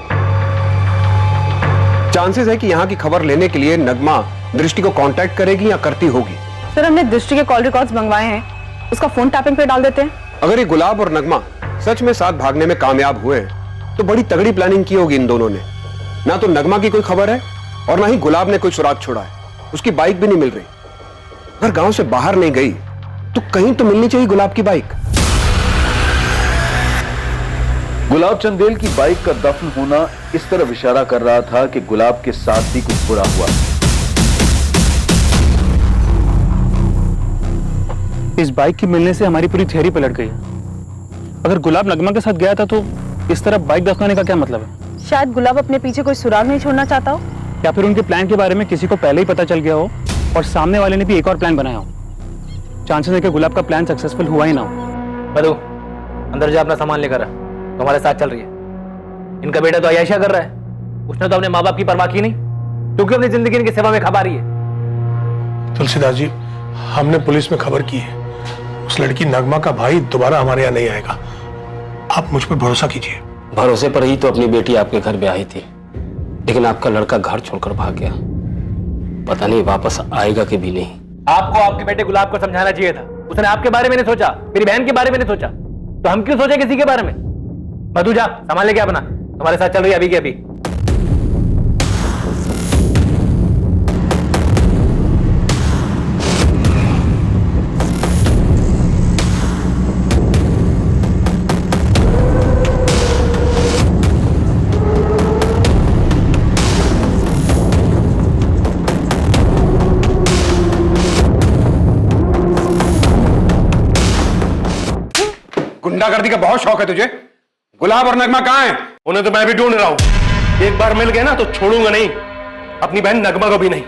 [SPEAKER 3] चांसेस है कि यहाँ की खबर लेने के लिए नगमा दृष्टि को कांटेक्ट करेगी या करती होगी।
[SPEAKER 11] सर हमने दृष्टि के कॉल रिकॉर्ड्स मंगवाए हैं, उसका फोन टैपिंग पे डाल देते हैं।
[SPEAKER 3] अगर ये गुलाब और नगमा सच में साथ भागने में कामयाब हुए तो बड़ी तगड़ी प्लानिंग की होगी इन दोनों ने। ना तो नगमा की कोई खबर है और ना ही गुलाब ने कोई सुराग छोड़ा है। उसकी बाइक भी नहीं मिल रही। अगर गांव से बाहर नहीं गई तो कहीं तो मिलनी चाहिए गुलाब की बाइक।
[SPEAKER 8] गुलाब चंदेल की बाइक का दफन होना इस तरफ इशारा कर रहा था कि गुलाब के साथ भी कुछ बुरा हुआ।
[SPEAKER 10] इस बाइक के मिलने से हमारी पूरी थ्योरी पलट गई है। अगर गुलाब नगमा के साथ गया था तो इस तरफ बाइक दफनाने का क्या मतलब है?
[SPEAKER 11] शायद गुलाब अपने पीछे कोई सुराग नहीं छोड़ना चाहता हो,
[SPEAKER 10] या फिर उनके प्लान के बारे में किसी को पहले ही पता चल गया हो और सामने वाले ने भी एक और प्लान बनाया हो। चांसेस है कि गुलाब का प्लान सक्सेसफुल हुआ ही ना हो।
[SPEAKER 6] मधु, अंदर जा, अपना सामान लेकर आ। तुम्हारे साथ चल रही है। इनका बेटा तो अयाशा कर रहा है, उसने तो अपने माँ बाप की परवाह की नहीं, क्योंकि अपनी जिंदगी इनकी सेवा में खपा रही है।
[SPEAKER 16] तुलसीदास जी,
[SPEAKER 19] हमने पुलिस में खबर की है, उस लड़की नगमा का भाई दोबारा हमारे यहाँ नहीं आएगा। आप मुझ पर भरोसा कीजिए।
[SPEAKER 12] भरोसे पर ही तो अपनी बेटी आपके घर ब्याही थी, लेकिन आपका लड़का घर छोड़कर भाग गया। पता नहीं वापस आएगा कि भी नहीं।
[SPEAKER 6] आपको आपके बेटे गुलाब को समझाना चाहिए था। उसने आपके बारे में नहीं सोचा, मेरी बहन के बारे में नहीं सोचा, तो हम क्यों सोचे किसी के बारे में? मधु जा संभाल लेके अपना, तुम्हारे साथ चल रही है अभी के अभी।
[SPEAKER 3] गुंडागर्दी का बहुत शौक है तुझे। गुलाब और नगमा कहाँ हैं?
[SPEAKER 16] उन्हें तो मैं भी ढूंढ रहा हूं। एक बार मिल गए ना तो छोड़ूंगा नहीं, अपनी बहन नगमा को भी नहीं।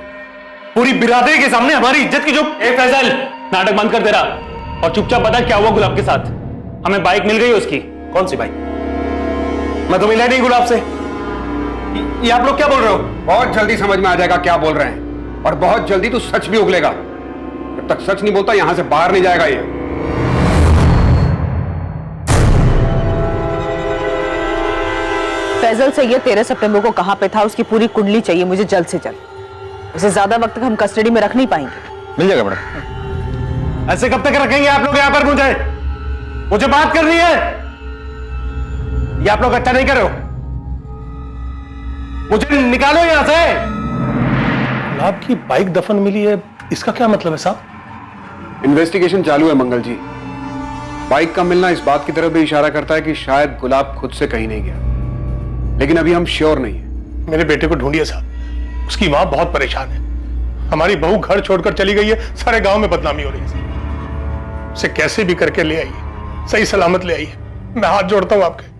[SPEAKER 16] पूरी बिरादरी के सामने हमारी इज्जत की जो।
[SPEAKER 10] फैजल, नाटक बंद कर दे रहा और चुपचाप बता क्या हुआ गुलाब के साथ। हमें बाइक मिल गई उसकी।
[SPEAKER 16] कौन सी बाइक? मैं तो मिला नहीं गुलाब से। ये आप लोग क्या बोल रहे हो?
[SPEAKER 3] बहुत जल्दी समझ में आ जाएगा क्या बोल रहे हैं, और बहुत जल्दी तू सच भी उगलेगा। जब तक सच नहीं बोलता यहां से बाहर नहीं जाएगा ये।
[SPEAKER 11] फैजल से ये 13 सितंबर को कहां पे था उसकी पूरी कुंडली चाहिए मुझे जल्द से जल्द। उसे ज्यादा वक्त तक हम कस्टडी में रख नहीं पाएंगे।
[SPEAKER 16] मिल जाएगा मैडम। ऐसे कब तक रखेंगे आप लोग यहाँ पर? मुझे बात करनी है। ये आप लोग अच्छा नहीं कर रहे हो, मुझे निकालो यहां से।
[SPEAKER 19] गुलाब की बाइक दफन मिली है, इसका क्या मतलब है साहब?
[SPEAKER 3] इन्वेस्टिगेशन चालू है मंगल जी। बाइक का मिलना इस बात की तरफ भी इशारा करता है कि शायद गुलाब खुद से कहीं नहीं गया, लेकिन अभी हम श्योर नहीं है।
[SPEAKER 19] मेरे बेटे को ढूंढिए साहब, उसकी मां बहुत परेशान है। हमारी बहू घर छोड़कर चली गई है, सारे गांव में बदनामी हो रही है। उसे कैसे भी करके ले आइए, सही सलामत ले आइए। मैं हाथ जोड़ता हूं आपके।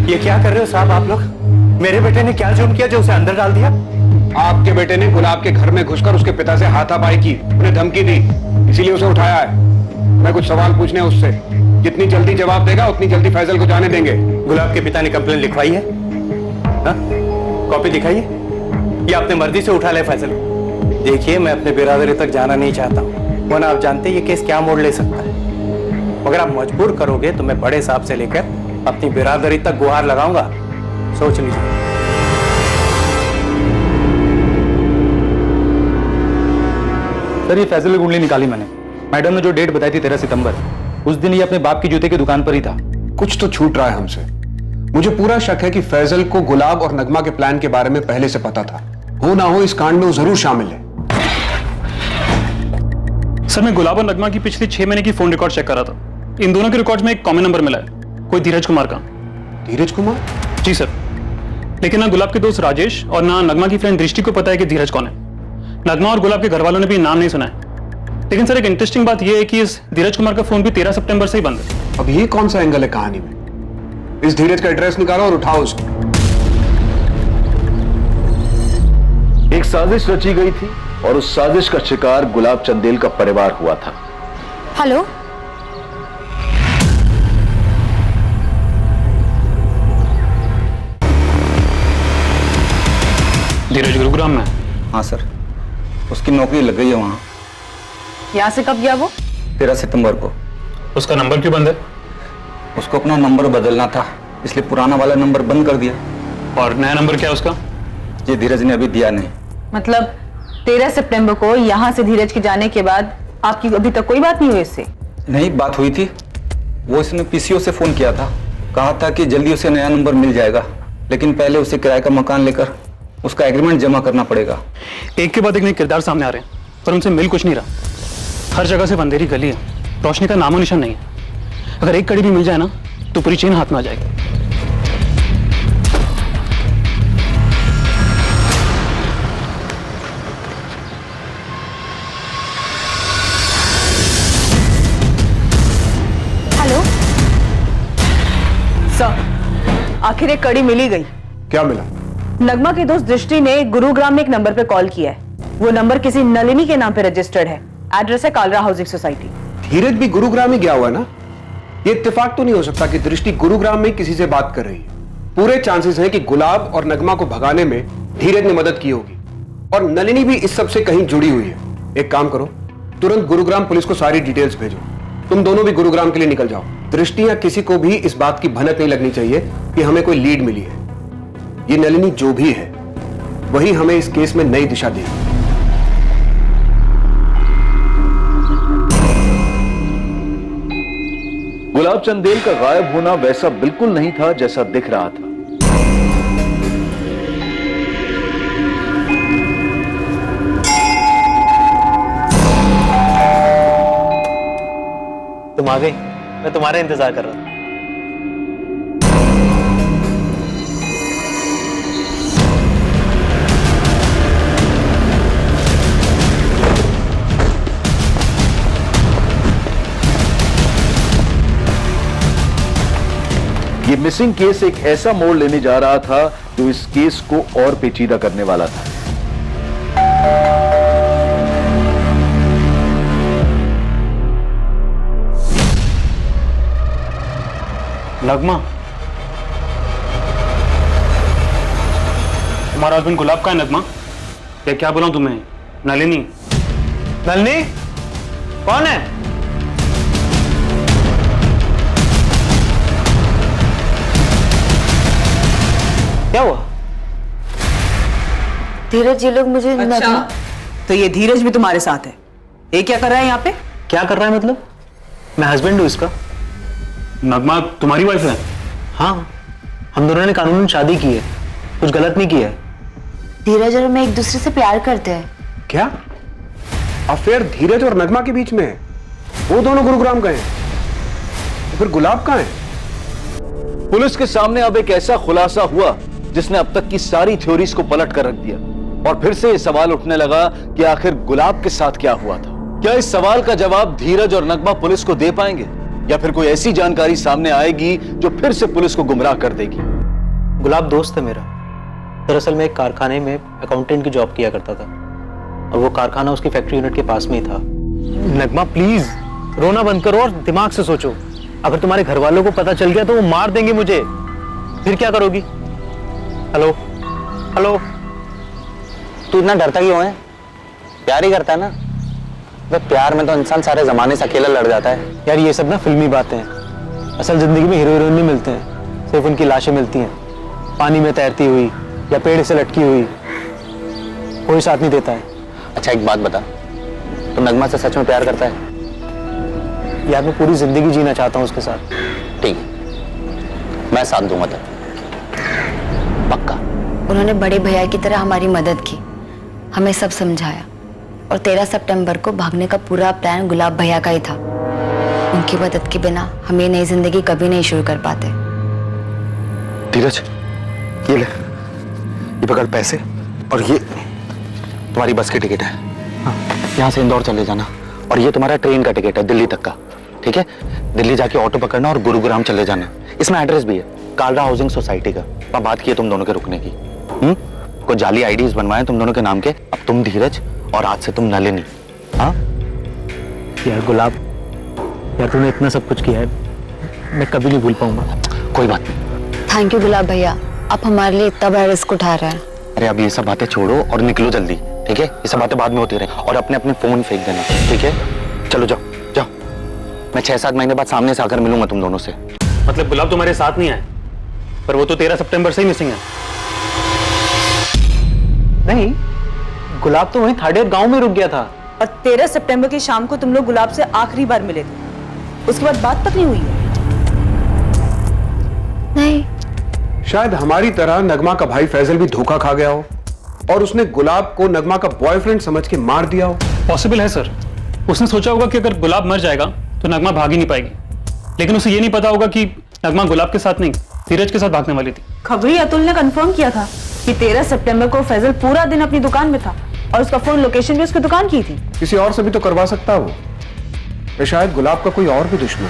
[SPEAKER 16] ये क्या कर रहे हो साहब आप लोग? मेरे बेटे ने क्या जुर्म किया जो उसे अंदर डाल दिया?
[SPEAKER 3] आपके बेटे ने गुलाब के घर में घुसकर उसके पिता से हाथापाई की, उन्हें धमकी दी, इसीलिए उसे उठाया है। मैं कुछ सवाल पूछने हैं उससे, जितनी जल्दी जवाब देगा उतनी जल्दी फैजल को जाने देंगे।
[SPEAKER 16] गुलाब के पिता ने कंप्लेन लिखवाई है? कॉपी दिखाइए। ये अपने मर्जी से उठा ले फैजल को। देखिए मैं अपने बिरादरी तक जाना नहीं चाहता हूँ, वरना आप जानते हैं ये केस क्या मोड़ ले सकता है। अगर आप मजबूर करोगे तो मैं बड़े साहब से लेकर अपनी बिरादरी तक गुहार लगाऊंगा, सोच लीजिए।
[SPEAKER 6] सर ये फैजल की कुंडली निकाली मैंने। मैडम ने जो डेट बताई थी 13 सितंबर, उस दिन ये अपने बाप की जूते की दुकान पर ही था।
[SPEAKER 3] कुछ तो छूट रहा है हमसे। मुझे पूरा शक है कि फैजल को गुलाब और नगमा के प्लान के बारे में पहले से पता था। हो ना हो इस कांड में वो जरूर शामिल है।
[SPEAKER 10] सर मैं गुलाब और नगमा की पिछली 6 महीने की फोन रिकॉर्ड चेक कर रहा था। इन दोनों के रिकॉर्ड्स में एक कॉमन नंबर मिला है, कोई धीरज कुमार का।
[SPEAKER 3] धीरज कुमार?
[SPEAKER 10] जी सर, लेकिन ना गुलाब के दोस्त राजेश और ना नगमा की फ्रेंड दृष्टि को पता है कि धीरज कौन है। नगमा और गुलाब के घर वालों ने भी नाम नहीं सुना है। लेकिन सर एक इंटरेस्टिंग बात यह है कि इस धीरज कुमार का फोन भी 13 सितंबर से ही बंद है।
[SPEAKER 3] अब ये कौन सा एंगल है कहानी में? इस धीरज का एड्रेस निकालो और उठाओ उसको।
[SPEAKER 8] एक साजिश रची गई थी और उस साजिश का शिकार गुलाब चंदेल का परिवार हुआ था।
[SPEAKER 18] हेलो,
[SPEAKER 10] धीरज गुरुग्राम में?
[SPEAKER 6] हाँ सर, उसकी नौकरी लग गई है वहाँ।
[SPEAKER 11] यहाँ से कब गया वो?
[SPEAKER 6] 13 सितंबर को।
[SPEAKER 10] उसका नंबर क्यों बंद है?
[SPEAKER 6] उसको अपना नंबर बदलना था, इसलिए पुराना वाला नंबर बंद कर दिया।
[SPEAKER 10] और नया नंबर क्या है उसका?
[SPEAKER 6] ये धीरज ने अभी दिया नहीं।
[SPEAKER 11] मतलब 13 सितंबर को यहाँ से धीरज के जाने के बाद आपकी अभी तक कोई बात नहीं हुई इससे?
[SPEAKER 6] नहीं, बात हुई थी। वो इसने पीसीओ से फोन किया था, कहा था कि जल्दी उसे नया नंबर मिल जाएगा, लेकिन पहले उसे किराए का मकान लेकर उसका एग्रीमेंट जमा करना पड़ेगा।
[SPEAKER 10] एक के बाद एक नए किरदार सामने आ रहे हैं, पर उनसे मिल कुछ नहीं रहा। हर जगह से अंधेरी गली है, रोशनी का नामो निशान नहीं है। अगर एक कड़ी भी मिल जाए ना तो पूरी चेन हाथ में आ जाएगी।
[SPEAKER 11] हेलो सर, आखिर एक कड़ी मिली गई।
[SPEAKER 3] क्या मिला?
[SPEAKER 11] नगमा के दोस्त दृष्टि ने गुरुग्राम में एक नंबर पे कॉल किया है। वो नंबर किसी नलिनी के नाम पे रजिस्टर्ड है। एड्रेस है कालरा हाउसिंग सोसाइटी।
[SPEAKER 3] धीरज भी गुरुग्राम ही गया हुआ है ना? ये इत्तेफाक तो नहीं हो सकता कि दृष्टि गुरुग्राम में किसी से बात कर रही है। पूरे चांसेस हैं कि गुलाब और नगमा को भगाने में धीरज ने मदद की होगी और नलिनी भी इस सब से कहीं जुड़ी हुई है। एक काम करो, तुरंत गुरुग्राम पुलिस को सारी डिटेल्स भेजो। तुम दोनों भी गुरुग्राम के लिए निकल जाओ। दृष्टि या किसी को भी इस बात की भनक नहीं लगनी चाहिए कि हमें कोई लीड मिली है। ये नलिनी जो भी है वही हमें इस केस में नई दिशा देगी।
[SPEAKER 8] गुलाब चंदेल का गायब होना वैसा बिल्कुल नहीं था जैसा दिख रहा था।
[SPEAKER 6] तुम आ गई, मैं तुम्हारा इंतजार कर रहा था।
[SPEAKER 8] ये मिसिंग केस एक ऐसा मोड़ लेने जा रहा था जो इस केस को और पेचीदा करने वाला था।
[SPEAKER 10] नगमा, तुम्हारा हस्बैंड गुलाब का है नगमा? या क्या बुलाऊं तुम्हें? नलिनी?
[SPEAKER 4] नलिनी कौन है? क्या हुआ?
[SPEAKER 11] धीरज, ये लोग मुझे अच्छा, तो ये धीरज भी तुम्हारे साथ है? ये क्या कर रहा है यहाँ पे?
[SPEAKER 6] क्या कर रहा है मतलब? मैं हस्बैंड हूं इसका।
[SPEAKER 10] नगमा तुम्हारी वाइफ है?
[SPEAKER 6] हाँ, हम दोनों ने कानूनन शादी की है, कुछ गलत नहीं किया है।
[SPEAKER 5] धीरज और मैं एक दूसरे से प्यार करते हैं।
[SPEAKER 3] क्या अफेयर धीरज और नगमा के बीच में है? वो दोनों गुरुग्राम गए हैं, तो फिर गुलाब कहाँ है?
[SPEAKER 8] पुलिस के सामने अब एक ऐसा खुलासा हुआ जिसने अब तक की सारी थ्योरीज को पलट कर रख दिया और फिर से यह सवाल उठने लगा कि आखिर गुलाब के साथ क्या हुआ था। क्या इस सवाल का जवाब धीरज और नगमा पुलिस को दे पाएंगे या फिर कोई ऐसी जानकारी सामने आएगी जो फिर से पुलिस को गुमराह कर देगी?
[SPEAKER 6] गुलाब दोस्त है मेरा। दरअसल मैं एक कारखाने में अकाउंटेंट की जॉब किया करता था और वो कारखाना उसकी फैक्ट्री यूनिट के पास में ही था। नगमा प्लीज रोना बंद करो और दिमाग से सोचो। अगर तुम्हारे घर वालों को पता चल गया तो वो मार देंगे मुझे, फिर क्या करोगी? हेलो हेलो,
[SPEAKER 4] तू इतना डरता क्यों है? प्यार ही करता है ना? तो प्यार में तो इंसान सारे जमाने से अकेला लड़ जाता है।
[SPEAKER 6] यार ये सब ना फिल्मी बातें हैं। असल जिंदगी में हीरो हीरोइन नहीं मिलते हैं, सिर्फ उनकी लाशें मिलती हैं, पानी में तैरती हुई या पेड़ से लटकी हुई। कोई साथ नहीं देता है।
[SPEAKER 4] अच्छा एक बात बता, तू नगमा से सच में प्यार करता है?
[SPEAKER 6] यार मैं पूरी जिंदगी जीना चाहता हूँ उसके साथ।
[SPEAKER 4] ठीक, मैं साथ दूंगा तेरा, पक्का।
[SPEAKER 5] उन्होंने बड़े भैया की तरह हमारी मदद की, हमें सब समझाया और 13 सितंबर को भागने का पूरा प्लान गुलाब भैया का ही था। उनकी मदद के बिना हम ये नई जिंदगी कभी नहीं शुरू कर पाते।
[SPEAKER 4] धीरज, ये ले, ये पकड़ पैसे और ये तुम्हारी बस की टिकट है। हाँ, यहाँ से इंदौर चले जाना और ये तुम्हारा ट्रेन का टिकट है दिल्ली तक का। ठीक है, दिल्ली जाके ऑटो पकड़ना और गुरुग्राम चले जाना। इसमें एड्रेस भी है, कालरा हाउसिंग सोसाइटी का। वहाँ बात की है तुम दोनों के रुकने की। कोई जाली आईडीज बनवाए तुम दोनों के नाम के। अब तुम धीरज और आज से तुम नलिनी। हाँ
[SPEAKER 6] यार गुलाब, यार तूने इतना सब कुछ किया है, मैं कभी नहीं भूल पाऊंगा।
[SPEAKER 4] कोई बात नहीं।
[SPEAKER 5] थैंक यू गुलाब भैया, आप हमारे लिए इतना बड़ा रिस्क उठा रहे हैं।
[SPEAKER 4] अरे अब ये सब बातें छोड़ो और निकलो जल्दी, ठीक है? ये सब बातें बाद में होती रहे और अपने अपने फोन फेंक देना, ठीक है? चलो जाओ जाओ, मैं 6-7 महीने बाद सामने से आकर मिलूंगा तुम दोनों से।
[SPEAKER 10] मतलब गुलाब तुम्हारे साथ नहीं है, पर वो तो 13 सितंबर से ही मिसिंग है।
[SPEAKER 6] नहीं, गुलाब तो वहीं थाड़ेर गांव में रुक गया था।
[SPEAKER 11] और 13 सितंबर की शाम को तुम लोग गुलाब से आखिरी बार मिले थे, उसके बाद बात तक नहीं हुई है?
[SPEAKER 5] नहीं।
[SPEAKER 3] शायद हमारी तरह नगमा का भाई फैजल भी धोखा खा गया हो और उसने गुलाब को नगमा का बॉयफ्रेंड समझ के मार दिया हो।
[SPEAKER 10] पॉसिबल है सर। उसने सोचा होगा कि अगर गुलाब मर जाएगा तो नगमा भाग ही नहीं पाएगी, लेकिन उसे ये नहीं पता होगा कि नगमा गुलाब के साथ नहीं धीरज के साथ भागने वाली थी।
[SPEAKER 11] खबरी अतुल ने कंफर्म किया था कि 13 सितंबर को फैजल पूरा दिन अपनी दुकान में था और उसका फोन लोकेशन भी उसकी दुकान की थी।
[SPEAKER 3] किसी और से भी तो करवा सकता वो, या शायद गुलाब का कोई और भी दुश्मन।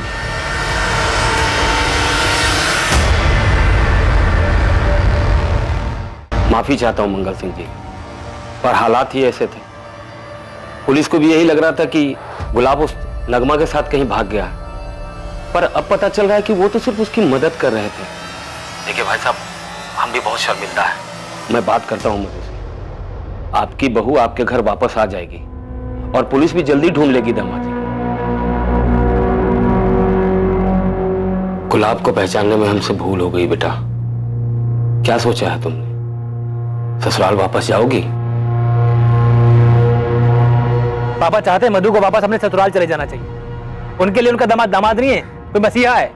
[SPEAKER 12] माफी चाहता हूं मंगल सिंह जी, पर हालात ही ऐसे थे। पुलिस को भी यही लग रहा था कि गुलाब उस नगमा के साथ कहीं भाग गया, पर अब पता चल रहा है कि वो तो सिर्फ उसकी मदद कर रहे थे। देखिए भाई साहब, हम भी बहुत शर्मिंदा है। मैं बात करता हूं मधु से। आपकी बहू आपके घर वापस आ जाएगी और पुलिस भी जल्दी ढूंढ लेगी दामाद जी को। गुलाब को पहचानने में हमसे भूल हो गई बेटा। क्या सोचा है तुमने? ससुराल वापस जाओगी?
[SPEAKER 6] पापा चाहते हैं मधु को वापस अपने ससुराल चले जाना चाहिए। उनके लिए उनका दामाद नहीं है, कोई मसीहा है।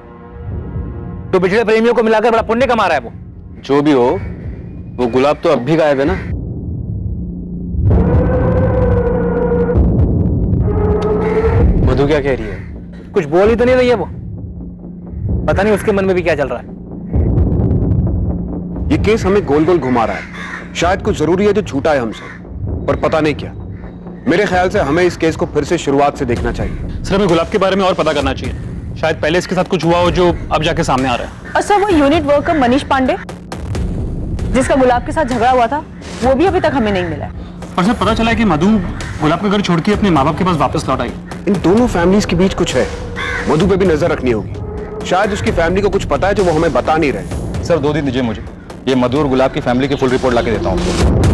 [SPEAKER 6] तो पिछले प्रेमियों को मिलाकर बड़ा पुण्य कमा रहा है वो।
[SPEAKER 3] जो भी हो, वो गुलाब तो अब भी गायब है ना।
[SPEAKER 6] मधु क्या कह रही है? कुछ बोल ही तो नहीं रही है वो। पता नहीं उसके मन में भी क्या चल रहा है।
[SPEAKER 3] ये केस हमें गोल गोल घुमा रहा है। शायद कुछ जरूरी है जो छूटा है हमसे, पर पता नहीं क्या। मेरे ख्याल से हमें इस केस को फिर से शुरुआत से देखना चाहिए।
[SPEAKER 10] सर, हमें गुलाब के बारे में और पता करना चाहिए। शायद पहले इसके साथ कुछ हुआ हो जो अब जाके सामने आ रहा है।
[SPEAKER 11] और सर, वो यूनिट वर्कर मनीष पांडे जिसका गुलाब के साथ झगड़ा हुआ था, वो भी अभी तक हमें नहीं मिला है।
[SPEAKER 10] और सर, पता चला है कि मधु गुलाब का घर छोड़ के अपने माँ बाप के पास वापस लौट आई।
[SPEAKER 3] इन दोनों फैमिलीज के बीच कुछ है। मधु पे भी नजर रखनी होगी। शायद उसकी फैमिली को कुछ पता है जो वो हमें बता नहीं रहे।
[SPEAKER 8] सर 2 दिन दीजिए मुझे, ये मधु और गुलाब की फैमिली की फुल रिपोर्ट लाके देता हूँ।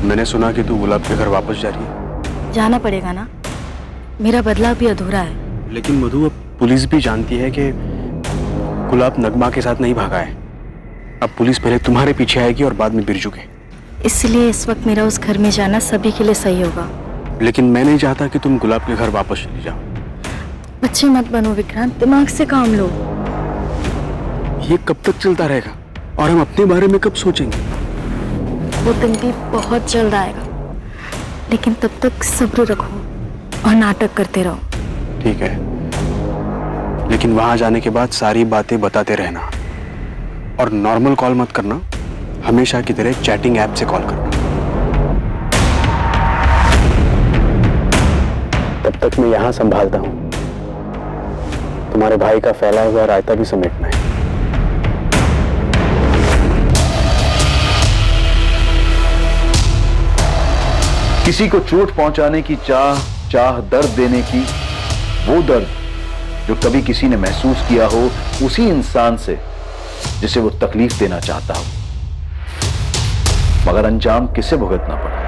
[SPEAKER 8] मैंने सुना कि तू गुलाब के घर वापस जा रही है।
[SPEAKER 5] जाना पड़ेगा ना, मेरा बदलाव भी अधूरा है।
[SPEAKER 8] लेकिन मधु, अब पुलिस भी जानती है कि गुलाब नगमा के साथ नहीं भागा है। अब पुलिस पहले तुम्हारे पीछे आएगी और बाद में बिरजू के।
[SPEAKER 5] इसलिए इस वक्त मेरा उस घर में जाना सभी के लिए सही होगा।
[SPEAKER 8] लेकिन मैं नहीं चाहता कि तुम गुलाब के घर वापस चली जाओ।
[SPEAKER 5] बच्चे मत बनो विक्रांत, दिमाग से काम लो।
[SPEAKER 8] ये कब तक चलता रहेगा और हम अपने बारे में कब सोचेंगे?
[SPEAKER 5] वो दिन भी बहुत जल्द आएगा, लेकिन तब तक सब्र रखो और नाटक करते रहो।
[SPEAKER 8] ठीक है, लेकिन वहां जाने के बाद सारी बातें बताते रहना और नॉर्मल कॉल मत करना, हमेशा की तरह चैटिंग ऐप से कॉल करना। तब तक मैं यहां संभालता हूं, तुम्हारे भाई का फैला हुआ रायता भी समेटना है। किसी को चोट पहुंचाने की चाह दर्द देने की, वो दर्द जो कभी किसी ने महसूस किया हो उसी इंसान से जिसे वो तकलीफ देना चाहता हो, मगर अंजाम किसे भुगतना पड़ा।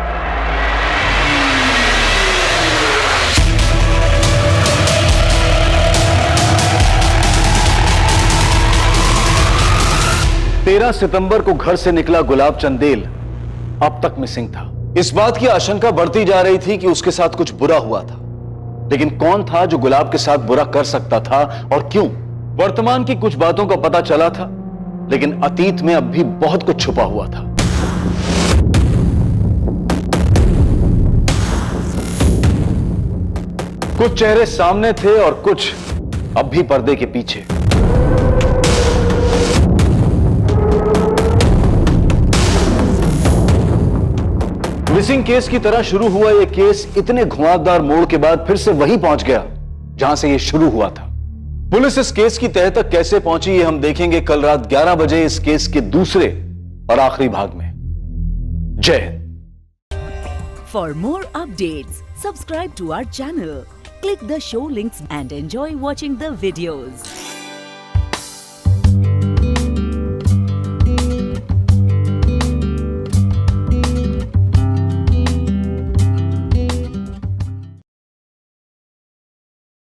[SPEAKER 8] तेरह सितंबर को घर से निकला गुलाब चंदेल अब तक मिसिंग था। इस बात की आशंका बढ़ती जा रही थी कि उसके साथ कुछ बुरा हुआ था, लेकिन कौन था जो गुलाब के साथ बुरा कर सकता था और क्यों? वर्तमान की कुछ बातों का पता चला था, लेकिन अतीत में अब भी बहुत कुछ छुपा हुआ था। कुछ चेहरे सामने थे और कुछ अब भी पर्दे के पीछे। मिसिंग केस की तरह शुरू हुआ यह केस इतने घुमावदार मोड़ के बाद फिर से वहीं पहुंच गया जहां से यह शुरू हुआ था। पुलिस इस केस की तह तक कैसे पहुंची ये हम देखेंगे कल रात 11 बजे इस केस के दूसरे और आखिरी भाग में। जय Hind.
[SPEAKER 1] For more updates, subscribe to our channel, click the show links and enjoy watching the videos.